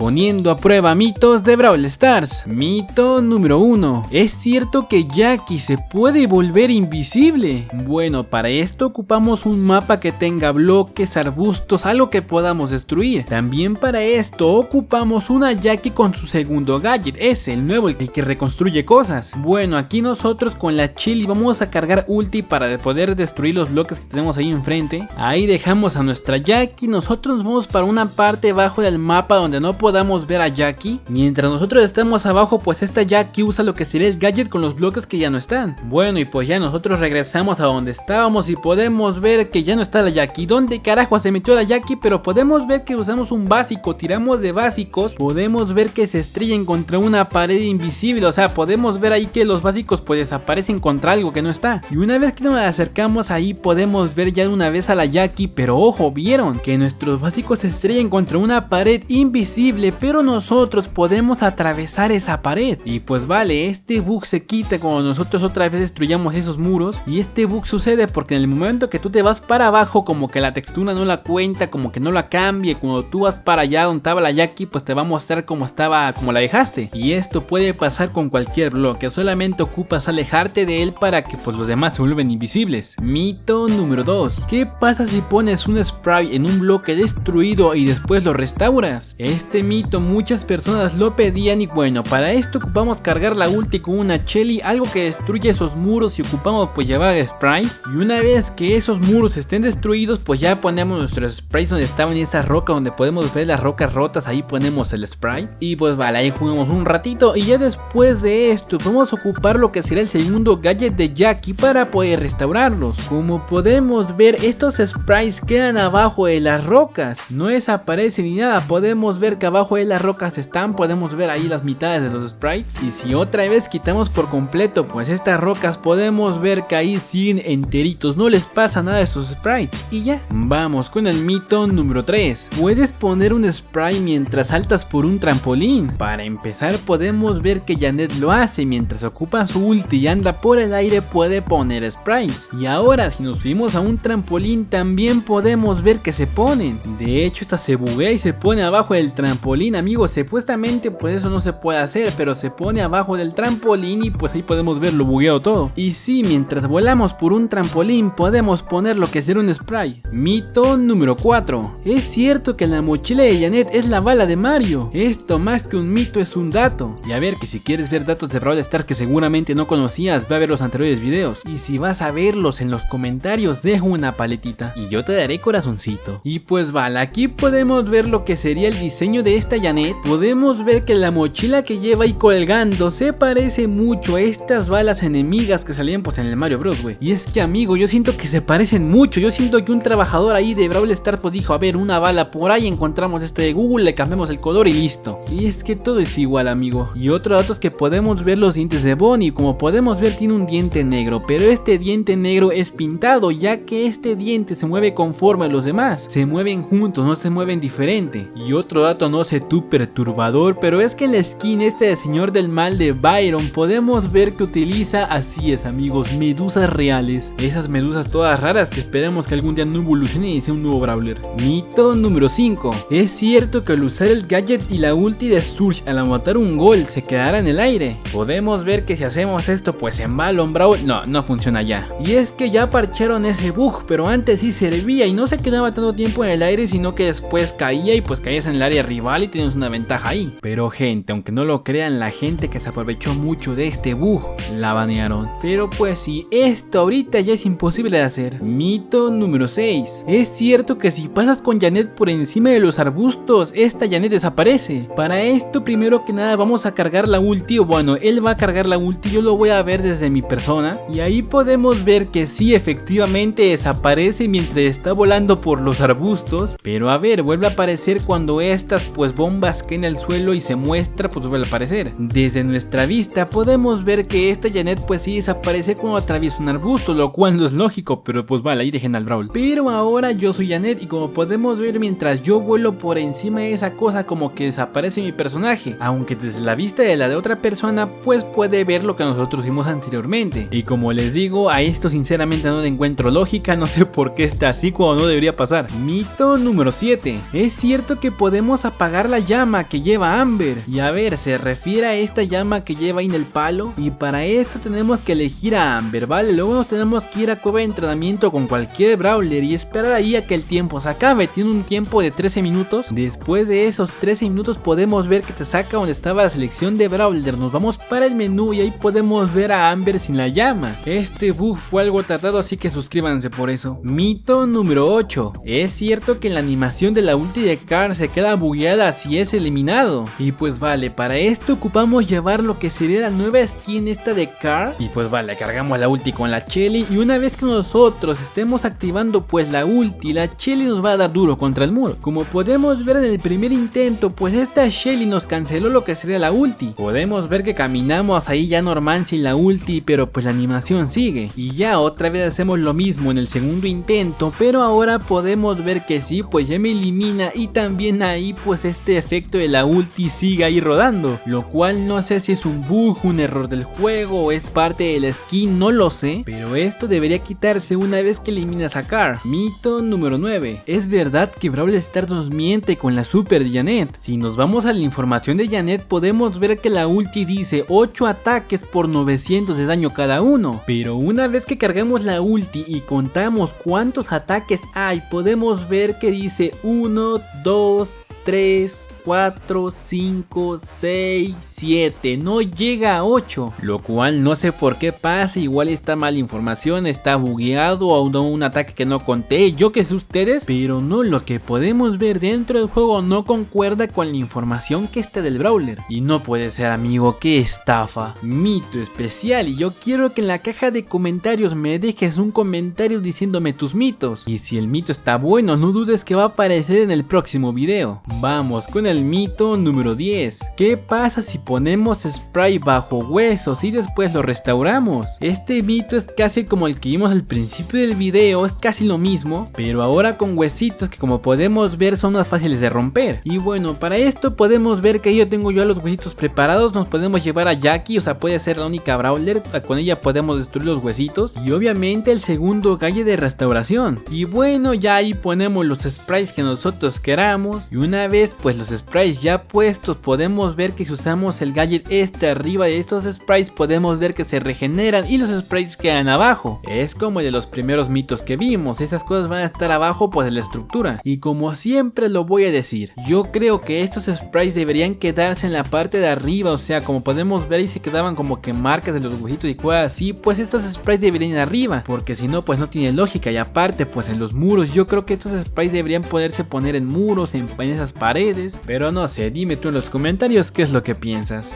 poniendo a prueba mitos de Brawl Stars. Mito número 1. ¿Es cierto que Jackie se puede volver invisible? Bueno, para esto ocupamos un mapa que tenga bloques, arbustos, algo que podamos destruir. También para esto ocupamos una Jackie con su segundo gadget, es el nuevo, el que reconstruye cosas. Bueno, aquí nosotros con la Chili vamos a cargar ulti para poder destruir los bloques que tenemos ahí enfrente. Ahí dejamos a nuestra Jackie, nosotros nos vamos para una parte bajo del mapa donde no podamos ver a Jackie. Mientras nosotros estamos abajo, pues esta Jackie usa lo que sería el gadget con los bloques que ya no están. Bueno, y pues ya nosotros regresamos a donde estábamos y podemos ver que ya no está la Jackie. ¿Dónde carajo se metió la Jackie? Pero podemos ver que usamos un básico, tiramos de básicos, podemos ver que se estrellan contra una pared invisible, o sea, podemos ver ahí que los básicos pues desaparecen contra algo que no está. Y una vez que nos acercamos ahí podemos ver ya de una vez a la Jackie, pero ojo, vieron que nuestros básicos se estrellan contra una pared invisible, pero nosotros podemos atravesar esa pared. Y pues vale, este bug se quita cuando nosotros otra vez destruyamos esos muros, y este bug sucede porque en el momento que tú te vas para abajo como que la textura no la cuenta, como que no la cambia, y cuando tú vas para allá donde estaba la Jackie pues te va a mostrar como estaba, como la dejaste. Y esto puede pasar con cualquier bloque, solamente ocupas alejarte de él para que pues los demás se vuelven invisibles. Mito número 2. ¿Qué pasa si pones un spray en un bloque destruido y después lo restauras? Este mito muchas personas lo pedían y bueno, para esto ocupamos cargar la ulti con una Shelly, algo que destruye esos muros, y ocupamos pues llevar sprays. Y una vez que esos muros estén destruidos pues ya ponemos nuestros sprays donde estaban en esa roca, donde podemos ver las rocas rotas, ahí ponemos el spray. Y pues vale, ahí jugamos un ratito y ya después de esto vamos a ocupar lo que será el segundo gadget de Jackie para poder restaurarlos. Como podemos ver, estos sprays quedan abajo de las rocas, no desaparecen ni nada, podemos ver que abajo de las rocas están, podemos ver ahí las mitades de los sprays. Y si otra vez quitamos por completo pues estas rocas, podemos ver que ahí siguen enteritos, no les pasa nada a estos sprays. Y ya, vamos con el mito número 3. Puedes poner un spray mientras saltas por un trampolín. Para empezar podemos ver que Janet lo hace, mientras ocupa su ulti y anda por el aire puede poner sprays. Y ahora si nos subimos a un trampolín también podemos ver que se ponen. De hecho esta se buguea y se pone abajo del trampolín, amigos. Supuestamente pues eso no se puede hacer, pero se pone abajo del trampolín y pues ahí podemos ver lo bugueado todo. Y sí, mientras volamos por un trampolín podemos poner lo que será un spray. Mito número 4. ¿Es cierto que la mochila de Janet es la bala de Mario? Esto más que un mito es un dato. Y a ver, que si quieres ver datos de Brawl Stars que seguramente no conocías, ve a ver los anteriores videos. Y si vas a verlos en los comentarios, dejo una paletita y yo te daré corazoncito. Y pues vale, aquí podemos ver lo que sería el diseño de esta Janet. Podemos ver que la mochila que lleva ahí colgando se parece mucho a estas balas enemigas que salían pues en el Mario Bros, güey. Y es que amigo, yo siento que se parecen mucho. Yo siento que un trabajador ahí de Brawl Stars pues dijo, a ver, una bala por ahí, encontramos este de Google, le cambiamos el color y listo. Y es que todo es igual, amigo. Y otro dato es que podemos ver los dientes de Bonnie. Como podemos ver tiene un diente negro, pero este diente negro es pintado, ya que este diente se mueve conforme a los demás, se mueven juntos, no se mueven diferente. Y otro dato, no sé tú, perturbador, pero es que en la skin este de Señor del Mal de Byron podemos ver que utiliza, así es amigos, medusas reales. Esas medusas todas raras que esperemos que algún día no evolucionen y sea un nuevo Brawler. Mito número 5. ¿Es cierto que al usar el gadget y la ulti de Surge al anotar un gol se quedará en el aire? Podemos ver que si hacemos esto pues en Balon Brawl no funciona ya. Y es que ya parcharon ese bug, pero antes sí servía y no se quedaba tanto tiempo en el aire, sino que después caía y pues caías en el área rival y tienes una ventaja ahí. Pero gente, aunque no lo crean, la gente que se aprovechó mucho de este bug la banearon. Pero pues sí, esto ahorita ya es imposible de hacer. Mito número 6. ¿Es cierto que si pasas con Janet por encima de los arbustos, esta Janet desaparece? Para esto primero que nada vamos a cargar la ulti, o bueno, él va a cargar la ulti, yo lo voy a ver desde mi persona. Y ahí podemos ver que sí, efectivamente desaparece mientras está volando por los arbustos. Pero a ver, vuelve a aparecer cuando estas pues bombas caen al suelo y se muestra, pues vuelve a aparecer. Desde nuestra vista podemos ver que esta Janet pues sí desaparece cuando atraviesa un arbusto, lo cual no es lógico, pero pues vale, ahí dejen al Brawl. Pero ahora yo soy Janet y como podemos ver mientras yo vuelo por encima de esa cosa como que desaparece mi personaje, aunque desde la vista de la de otra persona pues puede ver lo que nosotros vimos anteriormente. Y como les digo, a esto sinceramente no le encuentro lógica, no sé por qué está así cuando no debería pasar. Mito número 7. ¿Es cierto que podemos apagar apagar la llama que lleva Amber. Y a ver, se refiere a esta llama que lleva ahí en el palo. Y para esto tenemos que elegir a Amber, ¿vale? Luego nos tenemos que ir a cueva de entrenamiento con cualquier brawler y esperar ahí a que el tiempo se acabe. Tiene un tiempo de 13 minutos. Después de esos 13 minutos podemos ver que te saca donde estaba la selección de brawler. Nos vamos para el menú y ahí podemos ver a Amber sin la llama. Este bug fue algo tardado, así que suscríbanse por eso. Mito número 8. Es cierto que la animación de la ulti de Carl se queda bugueada si es eliminado. Y pues vale, para esto ocupamos llevar lo que sería la nueva skin esta de Carl. Y pues vale, cargamos la ulti con la Shelly. Y una vez que nosotros estemos activando pues la ulti, la Shelly nos va a dar duro contra el muro. Como podemos ver en el primer intento, pues esta Shelly nos canceló lo que sería la ulti. Podemos ver que caminamos ahí ya normal sin la ulti, pero pues la animación sigue. Y ya otra vez hacemos lo mismo en el segundo intento, pero ahora podemos ver que sí, pues ya me elimina y también ahí pues este efecto de la ulti sigue ahí rodando. Lo cual no sé si es un bug, un error del juego o es parte de la skin, no lo sé. Pero esto debería quitarse una vez que eliminas a Carl. Mito número 9. Es verdad que Brawl Stars nos miente con la super de Janet. Si nos vamos a la información de Janet podemos ver que la ulti dice 8 ataques por 900 de daño cada uno. Pero una vez que cargamos la ulti y contamos cuántos ataques hay, podemos ver que dice 1, 2, 3, 4, 5, 6, 7, no llega a 8, lo cual no sé por qué pasa, igual está mal información, está bugueado o no, un ataque que no conté, yo que sé ustedes, pero no, lo que podemos ver dentro del juego no concuerda con la información que está del brawler, y no puede ser, amigo, qué estafa. Mito especial, y yo quiero que en la caja de comentarios me dejes un comentario diciéndome tus mitos, y si el mito está bueno no dudes que va a aparecer en el próximo video. Vamos con el mito número 10. ¿Qué pasa si ponemos spray bajo huesos y después lo restauramos? Este mito es casi como el que vimos al principio del video, es casi lo mismo, pero ahora con huesitos que como podemos ver son más fáciles de romper. Y bueno, para esto podemos ver que yo tengo ya los huesitos preparados, nos podemos llevar a Jackie, o sea puede ser la única brawler, con ella podemos destruir los huesitos, y obviamente el segundo galle de restauración. Y bueno, ya ahí ponemos los sprays que nosotros queramos, y una vez pues los sprays ya puestos podemos ver que si usamos el gadget arriba de estos sprays podemos ver que se regeneran y los sprays quedan abajo. Es como el de los primeros mitos que vimos, esas cosas van a estar abajo pues de la estructura. Y como siempre lo voy a decir, yo creo que estos sprays deberían quedarse en la parte de arriba, o sea como podemos ver ahí se quedaban como que marcas de los huesitos y cosas así, pues estos sprays deberían ir arriba, porque si no pues no tiene lógica. Y aparte pues en los muros yo creo que estos sprays deberían poderse poner en muros, en esas paredes. Pero no sé, dime tú en los comentarios qué es lo que piensas.